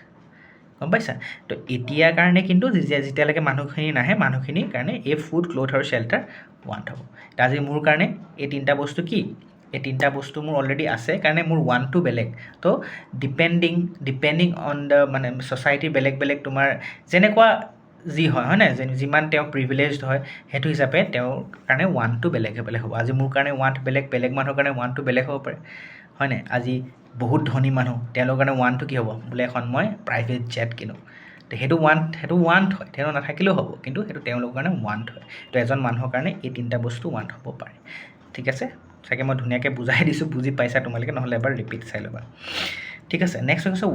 গম পাইছা তো এতিয়াৰ কাৰণে কিন্তু যেতিয়ালৈকে মানুহখিনি নাহে মানুহখিনিৰ কাৰণে এই ফুড ক্লথ আৰু শ্বেল্টাৰ ৱান্ট হ'ব আজি মোৰ কাৰণে এই তিনিটা বস্তু কি এই তিনিটা বস্তু মোৰ অলৰেডি আছে কাৰণে মোৰ ৱান্টটো বেলেগ তো ডিপেণ্ডিং অন দ্য মানে ছ'চাইটিৰ বেলেগ বেলেগ তোমাৰ যেনেকুৱা যি হয় নাই যিমান তেওঁ প্ৰিভিলেজড হয় সেইটো হিচাপে তেওঁৰ কাৰণে ৱান্টটো বেলেগ হ'ব আজি মোৰ কাৰণে ৱান্ট বেলেগ মানুহৰ কাৰণে ৱান্টটো বেলেগ হ'ব পাৰে হয় নাই আজি বহুত ধনী মানুহ তেওঁলোকৰ কাৰণে ৱান্টটো কি হ'ব বোলে এখন মই প্ৰাইভেট জেট কিনো তো সেইটো ৱান্ট হয় তেওঁ নাথাকিলেও হ'ব কিন্তু সেইটো তেওঁলোকৰ কাৰণে ৱান্ট হয় তো এজন মানুহৰ কাৰণে এই তিনিটা বস্তু ৱান্ট হ'ব পাৰে ঠিক আছে চাগে মই ধুনীয়াকৈ বুজাই দিছোঁ বুজি পাইছা তোমালোকে নহ'লে এবাৰ ৰিপিট চাই ল'বা ঠিক আছে নেক্সট হৈছে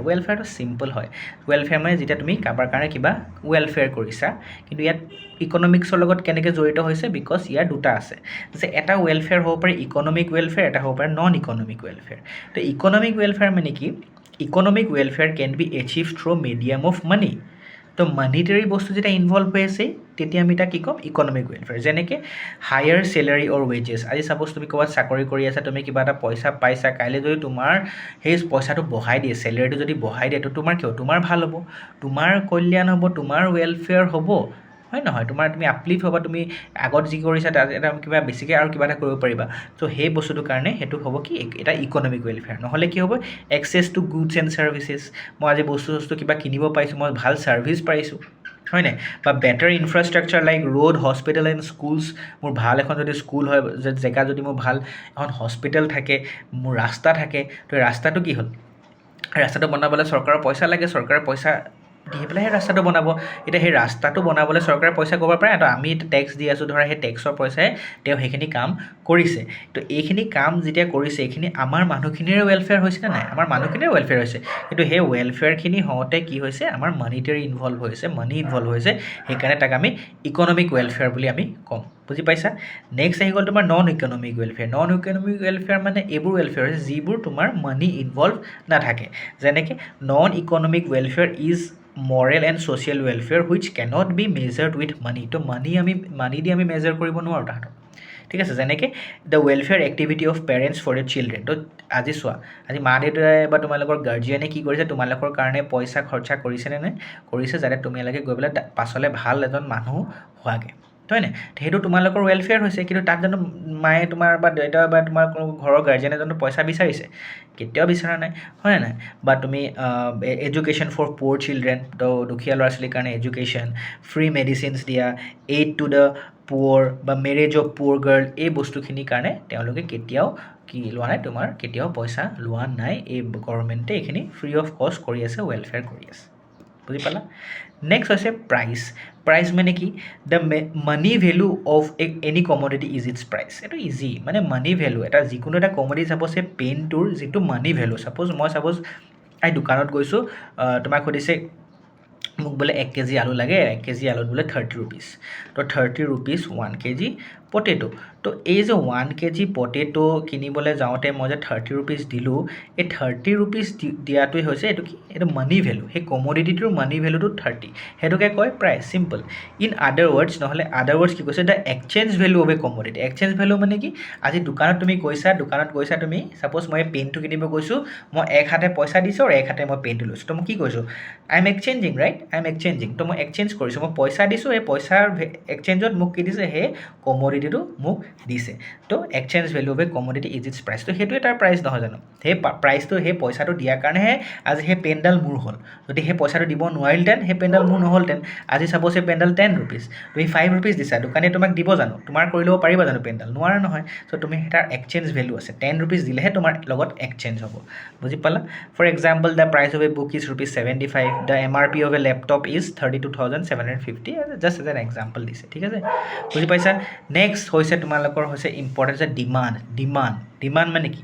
ৱেলফেয়াৰটো চিম্পল হয় ৱেলফেয়াৰ মানে যেতিয়া তুমি কাৰোবাৰ কাৰণে কিবা ৱেলফেয়াৰ কৰিছা কিন্তু ইয়াত ইকনমিক্সৰ লগত কেনেকৈ জড়িত হৈছে বিকজ ইয়াৰ দুটা আছে যে এটা ৱেলফেয়াৰ হ'ব পাৰে ইকনমিক ৱেলফেয়াৰ এটা হ'ব পাৰে নন ইকনমিক ৱেলফেয়াৰ তো ইকনমিক ৱেলফেয়াৰ মানে কি economic welfare can be achieve through medium of money তো মানিটাৰী বস্তু যেতিয়া ইনভলভ হৈ আছে তেতিয়া আমি তাক কি ক'ম ইকনমিক ৱেলফেয়াৰ যেনেকৈ হায়াৰ চেলাৰী অৰ ৱেজেছ আজি ছাপ'জ তুমি ক'ৰবাত চাকৰি কৰি আছা তুমি কিবা এটা পইচা পাইছা কাইলৈ যদি তোমাৰ সেই পইচাটো বঢ়াই দিয়ে চেলাৰীটো যদি বঢ়াই দিয়ে তো তোমাৰ কিয় তোমাৰ ভাল হ'ব তোমাৰ কল্যাণ হ'ব তোমাৰ ৱেলফেয়াৰ হ'ব হয় নহয় তুমি আপলিফ্ট হ'বা তুমি আগত যি কৰিছা তাত এটা কিবা বেছিকৈ আৰু কিবা এটা কৰিব পাৰিবা চ' সেই বস্তুটোৰ কাৰণে সেইটো হ'ব কি এটা ইকনমিক ৱেলফেয়াৰ নহ'লে কি হ'ব access to goods and services মই আজি বস্তু কিবা কিনিব পাৰিছোঁ মই ভাল ছাৰ্ভিচ পাইছোঁ হয় নাই বা better infrastructure like road hospital and schools মোৰ ভাল এখন যদি স্কুল হয় জেগা যদি মোৰ ভাল এখন হস্পিটেল থাকে মোৰ ৰাস্তা থাকে তো ৰাস্তাটো কি হ'ল ৰাস্তাটো বনাবলৈ চৰকাৰৰ পইচা লাগে চৰকাৰে পইচা দি পেলাই সেই ৰাস্তাটো বনাব এতিয়া সেই ৰাস্তাটো বনাবলৈ চৰকাৰে পইচা ক'ব পাৰে তো আমি টেক্স দি আছোঁ ধৰা সেই টেক্সৰ পইচাই তেওঁ সেইখিনি কাম কৰিছে তো এইখিনি কাম যেতিয়া কৰিছে এইখিনি আমাৰ মানুহখিনিৰে ৱেলফেয়াৰ হৈছেনে নাই আমাৰ মানুহখিনিৰে ৱেলফেয়াৰ হৈছে কিন্তু সেই ৱেলফেয়াৰখিনি হওঁতে কি হৈছে আমাৰ মানিটাৰী ইনভলভ হৈছে মানি ইনভলভ হৈছে সেইকাৰণে তাক আমি ইকনমিক ৱেলফেয়াৰ বুলি আমি ক'ম বুজি পাইছা নেক্সট আহি গ'ল তোমাৰ নন ইকনমিক ৱেলফেয়াৰ মানে এইবোৰ ৱেলফেয়াৰ হৈছে যিবোৰ তোমাৰ মানি ইনভলভ নাথাকে যেনেকৈ non economic welfare is moral and social welfare which can't be measured with money তো মানি দি আমি মেজাৰ কৰিব নোৱাৰোঁ তাহাঁতক ঠিক আছে যেনেকৈ the welfare activity of parents for the children তো আজি চোৱা আজি মা দেউতাই বা তোমালোকৰ গাৰ্জিয়ানে কি কৰিছে তোমালোকৰ কাৰণে পইচা খৰচা কৰিছেনে নাই কৰিছে যাতে তোমালোকে গৈ পেলাই পাছলৈ ভাল এজন মানুহ হোৱাকৈ হয় নাই সেইটো তোমালোকৰ ৱেলফেয়াৰ হৈছে কিন্তু তাত জানো মায়ে তোমাৰ বা দেউতা বা তোমাৰ কোনো ঘৰৰ গাৰ্জেনে জানো পইচা বিচাৰিছে কেতিয়াও বিচৰা নাই হয় নাই বা তুমি এডুকেশ্যন ফৰ পুৱৰ চিলড্ৰেন তো দুখীয়া ল'ৰা ছোৱালীৰ কাৰণে এডুকেশ্যন ফ্ৰী মেডিচিনছ দিয়া এইড টু দ্য পুৱৰ বা মেৰেজ অফ পুৱৰ গাৰ্ল এই বস্তুখিনিৰ কাৰণে তেওঁলোকে কেতিয়াও কি লোৱা নাই তোমাৰ কেতিয়াও পইচা লোৱা নাই এই গভৰ্ণমেণ্টে এইখিনি ফ্ৰী অফ কষ্ট কৰি আছে ৱেলফেয়াৰ কৰি আছে বুজি পালা নেক্সট হৈছে প্ৰাইচ মানে কি the money value of any commodity is its price এইটো ইজি মানে মানি ভেলু এটা যিকোনো এটা কমডিটি চাপ'জ সেই পেনটোৰ যিটো মানি ভেলু চাপ'জ দোকানত গৈছোঁ তোমাক সুধিছে মোক বোলে 1 কেজি আলু লাগে 1 কেজি আলুত বোলে 30 rupees তো 30 rupees 1 kg পটেটো তো এই যে 1 কেজি পটেটো কিনিবলৈ যাওঁতে মই যে 30 ৰুপিজ দিলোঁ এই 30 ৰুপিজ দিয়াটোৱে হৈছে এইটো কি এইটো মানি ভেলু সেই কমোডিটিটোৰ মানি ভেলুটো 30 সেইটোকে কয় price simple in other words নহ'লে আদাৰ ৱৰ্ডছ কি কৈছে the exchange value of a commodity exchange value মানে কি আজি দোকানত তুমি গৈছা তুমি ছাপ'জ মই পেনটো কিনিব গৈছোঁ মই এক হাতে পইচা দিছোঁ আৰু এক হাতে মই পেনটো লৈছোঁ তো মই কি কৈছোঁ I am exchanging right I am exchanging তো মই এক্সচেঞ্জ কৰিছোঁ মই পইচা দিছোঁ সেই পইচাৰ এক্সচেঞ্জত মোক কি দিছে সেই কমোডিটিটো মোক দিছে তো exchange value of a commodity is its price তো সেইটোৱে তাৰ প্ৰাইচ নহয় জানো সেই প্ৰাইচটো সেই পইচাটো দিয়াৰ কাৰণেহে আজি সেই পেনডাল মোৰ হ'ল যদি সেই পইচাটো দিব নোৱাৰিলহেঁতেন সেই পেনডাল মোৰ নহ'লহেঁতেন আজি চাপ'জ সেই পেনডাল 10 ৰুপিজ তুমি 5 ৰুপিজ দিছা দোকানীয়ে তোমাক দিব জানো তোমাৰ কৰি ল'ব পাৰিবা জানো পেনডাল নোৱাৰা নহয় চ' তুমি তাৰ এক্সচেঞ্জ ভেলু আছে 10 ৰুপিজ দিলেহে তোমাৰ লগত এক্সচেঞ্জ হ'ব বুজি পালা for example the price of a book is ₹75 the MRP of a laptop is 32,750 just as an example দিছে ঠিক আছে বুজি পাইছা নেক্সট হৈছে তোমালোকৰ হৈছে ইম্পৰ্টেণ্ট যে ডিমাণ্ড মানে কি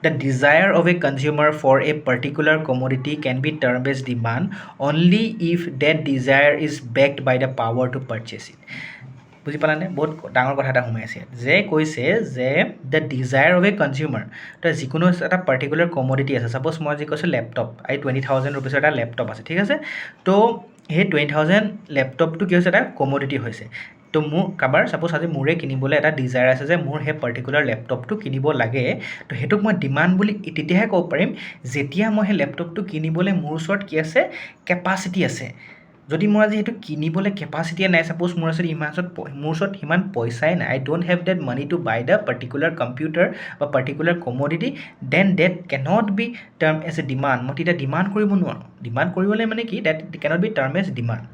The desire of a consumer for a particular commodity can be termed as demand only if that desire is backed by the power to purchase it. বুজি পালানে বহুত ডাঙৰ কথা এটা সোমাই আছে যে কৈছে যে the desire of a consumer তো যিকোনো এটা পাৰ্টিকুলাৰ কমোডিটি আছে ছাপ'জ মই যি কৈছোঁ লেপটপ এই 20,000 ৰুপিছৰ এটা লেপটপ আছে ঠিক আছে তো সেই 20,000 লেপটপটো কি হৈছে এটা কমোডিটি হৈছে তো মোৰ কাবাৰ ছাপ'জ আজি মোৰে কিনিবলৈ এটা ডিজায়াৰ আছে যে মোৰ সেই পাৰ্টিকুলাৰ লেপটপটো কিনিব লাগে তো সেইটোক মই ডিমাণ্ড বুলি তেতিয়াহে ক'ব পাৰিম যেতিয়া মই সেই লেপটপটো কিনিবলৈ মোৰ ওচৰত কি আছে কেপাচিটি আছে যদি মোৰ আজি সেইটো কিনিবলৈ কেপাচিটিয়ে নাই ছাপ'জ মোৰ ওচৰত সিমান পইচাই নাই I don't have that money to buy the particular computer বা particular commodity then that cannot be term as a demand মই তেতিয়া ডিমাণ্ড কৰিব নোৱাৰোঁ ডিমাণ্ড কৰিবলৈ মানে কি that cannot be term as demand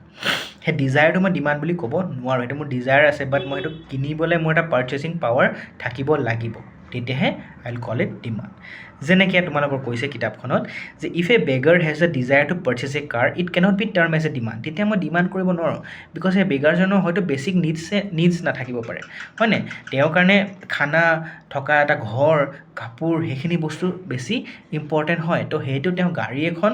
সেই ডিজায়াৰটো মই ডিমাণ্ড বুলি ক'ব নোৱাৰোঁ সেইটো মোৰ ডিজায়াৰ আছে বাট মই সেইটো কিনিবলৈ মোৰ এটা পাৰ্চেচিং পাৱাৰ থাকিব লাগিব তেতিয়াহে I will call it demand যেনেকৈ তোমালোকৰ কৈছে কিতাপখনত যে if a beggar has a desire to purchase a car it cannot be term as a demand তেতিয়া মই ডিমাণ্ড কৰিব নোৱাৰোঁ বিকজ সেই বেগাৰজনৰ হয়তো বেছিক নিডছ নাথাকিব পাৰে হয়নে তেওঁৰ কাৰণে খানা থকা এটা ঘৰ কাপোৰ সেইখিনি বস্তু বেছি ইম্পৰ্টেণ্ট হয় তো সেইটো তেওঁ গাড়ী এখন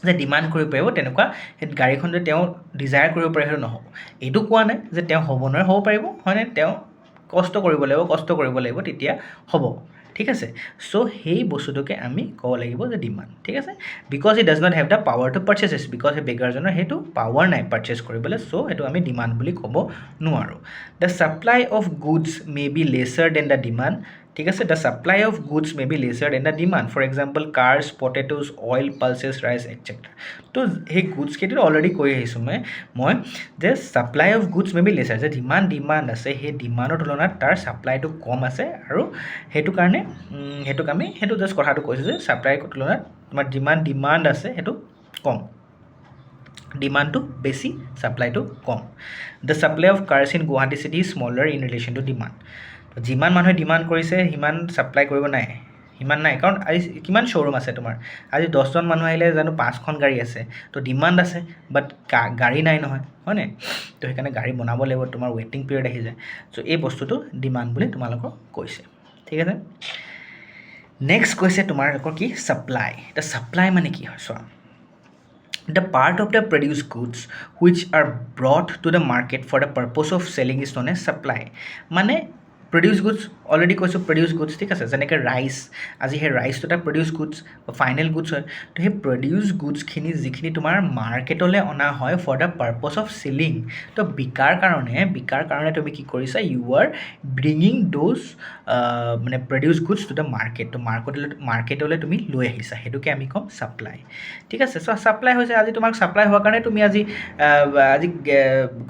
যে ডিমাণ্ড কৰিব পাৰিব তেনেকুৱা সেই গাড়ীখন যে তেওঁ ডিজায়াৰ কৰিব পাৰে সেইটো নহ'ব এইটো কোৱা নাই যে তেওঁ হ'ব নোৱাৰে হ'ব পাৰিব হয়নে তেওঁ কষ্ট কৰিব লাগিব তেতিয়া হ'ব ঠিক আছে চ' সেই বস্তুটোকে আমি ক'ব লাগিব যে ডিমাণ্ড ঠিক আছে because he does not have the power to purchase because সেই বেগাৰজনৰ সেইটো পাৱাৰ নাই পাৰ্চেছ কৰিবলৈ চ' সেইটো আমি ডিমাণ্ড বুলি ক'ব নোৱাৰোঁ the supply of goods may be lesser than the demand ঠিক আছে the supply of goods may be lesser than the demand for example cars potatoes oil pulses rice etcetera তো সেই গুডছকেইটো অলৰেডি কৈ আহিছোঁ মই যে supply of goods may be lesser যে যিমান ডিমাণ্ড আছে সেই ডিমাণ্ডৰ তুলনাত তাৰ ছাপ্লাইটো কম আছে আৰু সেইটো কাৰণে সেইটো জাষ্ট কথাটো কৈছোঁ যে ছাপ্লাইৰ তুলনাত তোমাৰ যিমান ডিমাণ্ড আছে সেইটো কম ডিমাণ্ডটো বেছি ছাপ্লাইটো কম the supply of cars in Guwahati city is smaller in relation to demand যিমান মানুহে ডিমাণ্ড কৰিছে সিমান ছাপ্লাই কৰিব নাই সিমান নাই কাৰণ আজি কিমান শ্ব'ৰুম আছে তোমাৰ আজি 10জন মানুহ আহিলে জানো 5খন গাড়ী আছে তো ডিমাণ্ড আছে বাট গাড়ী নাই নহয় হয়নে তো সেইকাৰণে গাড়ী বনাব লাগিব তোমাৰ ৱেইটিং পিৰিয়ড আহি যায় চ' এই বস্তুটো ডিমাণ্ড বুলি তোমালোকক কৈছে ঠিক আছে নেক্সট কৈছে তোমালোকৰ কি ছাপ্লাই এতিয়া ছাপ্লাই মানে কি হয় চোৱা The part of the produced goods which are brought to the market for the purpose of selling is known as supply. মানে প্ৰডিউচ গুডছ অলৰেডি কৈছোঁ প্ৰডিউচ গুডছ ঠিক আছে যেনেকৈ ৰাইচ আজি সেই ৰাইচটো এটা প্ৰডিউচ গুডছ বা ফাইনেল গুডছ হয় তো সেই প্ৰডিউচ গুডছখিনি যিখিনি তোমাৰ মাৰ্কেটলৈ অনা হয় for the purpose of selling তো বিকাৰ কাৰণে তুমি কি কৰিছা ইউ আৰ ব্ৰিঙিং দ'জ মানে produce goods to the market তো মাৰ্কেটলৈ তুমি লৈ আহিছা সেইটোকে আমি ক'ম ছাপ্লাই ঠিক আছে চ' ছাপ্লাই হৈছে আজি তোমাক ছাপ্লাই হোৱাৰ কাৰণে তুমি আজি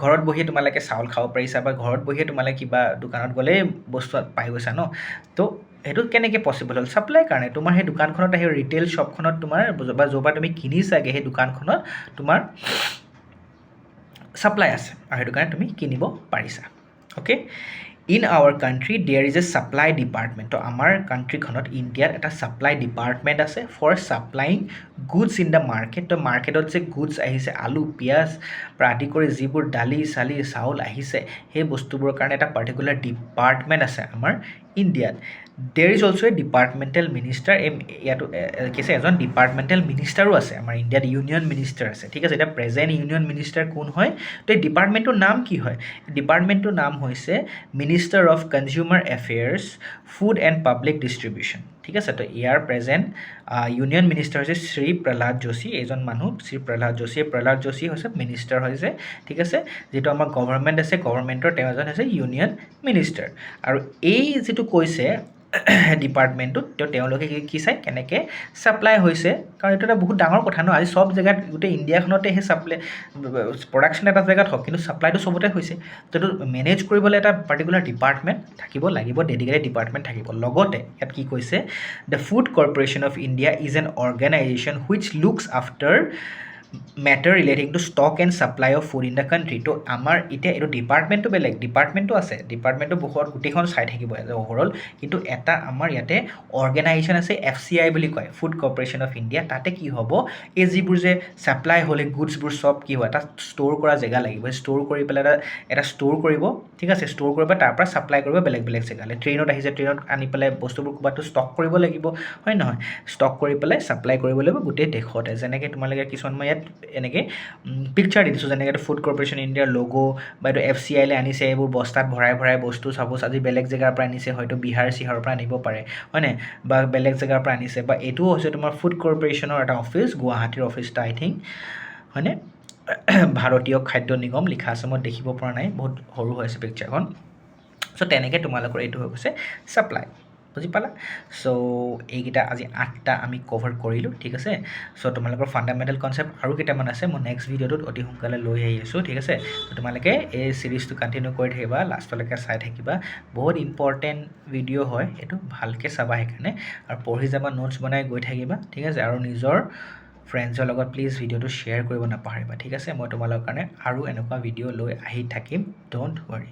ঘৰত বহিয়ে তোমালোকে চাউল খাব পাৰিছা বা ঘৰত বহিয়ে তোমালোকে কিবা দোকানত গ'লে বস্তু পাই গৈছা ন তো সেইটো কেনেকৈ পচিবল হ'ল ছাপ্লাই কাৰণে তোমাৰ সেই দোকানখনত সেই ৰিটেইল শ্বপখনত তোমাৰ বা য'ৰ পৰা তুমি কিনিছাগৈ সেই দোকানখনত তোমাৰ ছাপ্লাই আছে আৰু সেইটো কাৰণে তুমি কিনিব পাৰিছা okay in our country there is a supply department তো আমাৰ কাণ্ট্ৰিখনত ইণ্ডিয়াত এটা ছাপ্লাই ডিপাৰ্টমেণ্ট আছে for supplying goods in the market তো মাৰ্কেটত যে গুডছ আহিছে আলু পিঁয়াজ পৰা আদি কৰি যিবোৰ দালি চাউল আহিছে সেই বস্তুবোৰৰ কাৰণে এটা পাৰ্টিকুলাৰ ডিপাৰ্টমেণ্ট আছে আমাৰ ইণ্ডিয়াত দেৰ is also' A departmental minister. ইয়াতো কি আছে, এজন ডিপাৰ্টমেণ্টেল মিনিষ্টাৰো আছে আমাৰ ইণ্ডিয়াত, ইউনিয়ন মিনিষ্টাৰ আছে, ঠিক আছে। এতিয়া প্ৰেজেণ্ট ইউনিয়ন মিনিষ্টাৰ কোন হয়, তো এই ডিপাৰ্টমেণ্টটোৰ নাম কি হয়? ডিপাৰ্টমেণ্টটোৰ নাম হৈছে minister of consumer affairs, food and public distribution, ঠিক আছে। তো ইয়াৰ প্ৰেজেণ্ট ইউনিয়ন মিনিষ্টাৰ হৈছে শ্ৰী প্ৰহ্লাদ যোশী, এইজন মানুহ শ্ৰী প্ৰহ্লাদ যোশী। প্ৰহ্লাদ যোশী হৈছে মিনিষ্টাৰ হৈছে, ঠিক আছে। যিটো আমাৰ গভৰ্ণমেণ্ট আছে, গভৰ্ণমেণ্টৰ তেওঁ এজন হৈছে ইউনিয়ন মিনিষ্টাৰ। আৰু এই যিটো কৈছে ডিপাৰ্টমেণ্টটোত, তেওঁলোকে কি চায়, কেনেকৈ ছাপ্লাই হৈছে, কাৰণ এইটো এটা বহুত ডাঙৰ কথা ন। আজি চব জেগাত গোটেই ইণ্ডিয়াখনতে সেই ছাপ্লাই প্ৰডাকশ্যন এটা জেগাত হওক, কিন্তু ছাপ্লাইটো চবতে হৈছে। তো এইটো মেনেজ কৰিবলৈ এটা পাৰ্টিকুলাৰ ডিপাৰ্টমেণ্ট থাকিব লাগিব, ডেডিকেটেড ডিপাৰ্টমেণ্ট থাকিব। লগতে ইয়াত কি কৈছে, the food corporation of India is an organization which looks after matter relating to stock and supply of food in the country. তো আমাৰ এতিয়া এইটো ডিপাৰ্টমেণ্টটো বেলেগ, ডিপাৰ্টমেণ্টটো আছে, ডিপাৰ্টমেণ্টটো বহুত গোটেইখন চাই থাকিব এজ এ অভাৰঅল, কিন্তু এটা আমাৰ ইয়াতে অৰ্গেনাইজেশ্যন আছে, FCI বুলি কয়, ফুড কৰ্পৰেশ্যন অফ ইণ্ডিয়া। তাতে কি হ'ব, এই যিবোৰ যে ছাপ্লাই হ'লে গুডছবোৰ চব কি হয়, এটা ষ্ট'ৰ কৰা জেগা লাগিব, ষ্ট'ৰ কৰি পেলাই এটা ষ্ট'ৰ কৰিব, ঠিক আছে। ষ্ট'ৰ কৰিব, তাৰ পৰা ছাপ্লাই কৰিব বেলেগ বেলেগ জেগালৈ। ট্ৰেইনত আহিছে, ট্ৰেইনত আনি পেলাই বস্তুবোৰ ক'ৰবাতো ষ্টক কৰিব লাগিব, হয় নহয়, ষ্টক কৰি পেলাই ছাপ্লাই কৰিব লাগিব গোটেই দেশতে। যেনেকৈ তোমালোকে কিছুমান মই ইয়াত এনেকৈ পিকচাৰ দি দিছোঁ, যেনেকৈ ফুড কৰ্পৰেশ্যন ইণ্ডিয়াৰ লগো, বা এইটো FCI লে আনিছে, এইবোৰ বস্তাত ভৰাই ভৰাই বস্তু, চাপ'জ আজি বেলেগ জেগাৰ পৰা আনিছে, হয়তো বিহাৰ চিহাৰৰ পৰা আনিব পাৰে, হয়নে, বা বেলেগ জেগাৰ পৰা আনিছে, বা এইটোও হৈছে তোমাৰ ফুড কৰ্পৰেশ্যনৰ এটা অফিচ, গুৱাহাটীৰ অফিচটা আই থিংক, হয়নে, ভাৰতীয় খাদ্য নিগম লিখা আছে, মই দেখিব পৰা নাই, বহুত সৰু হৈ আছে পিকচাৰখন। চ' তেনেকৈ তোমালোকৰ এইটো হৈ গৈছে ছাপ্লাই, বুজি পালা। চ' এইকেইটা আজি 8টা আমি কভাৰ কৰিলোঁ, ঠিক আছে। চ' তোমালোকৰ ফাণ্ডামেণ্টেল কনচেপ্ট আৰু কেইটামান আছে, মই নেক্সট ভিডিঅ'টোত অতি সোনকালে লৈ আহি আছোঁ, ঠিক আছে। তোমালোকে এই চিৰিজটো কণ্টিনিউ কৰি থাকিবা, লাষ্টলৈকে চাই থাকিবা, বহুত ইম্পৰ্টেণ্ট ভিডিঅ' হয় এইটো, ভালকৈ চাবা সেইকাৰণে, আৰু পঢ়ি যাবা, নোটছ বনাই গৈ থাকিবা, ঠিক আছে। আৰু নিজৰ ফ্ৰেণ্ডছৰ লগত প্লিজ ভিডিঅ'টো শ্বেয়াৰ কৰিব নাপাহৰিবা, ঠিক আছে। মই তোমালোকৰ কাৰণে আৰু এনেকুৱা ভিডিঅ' লৈ আহি থাকিম, ড'ণ্ট ৱৰি।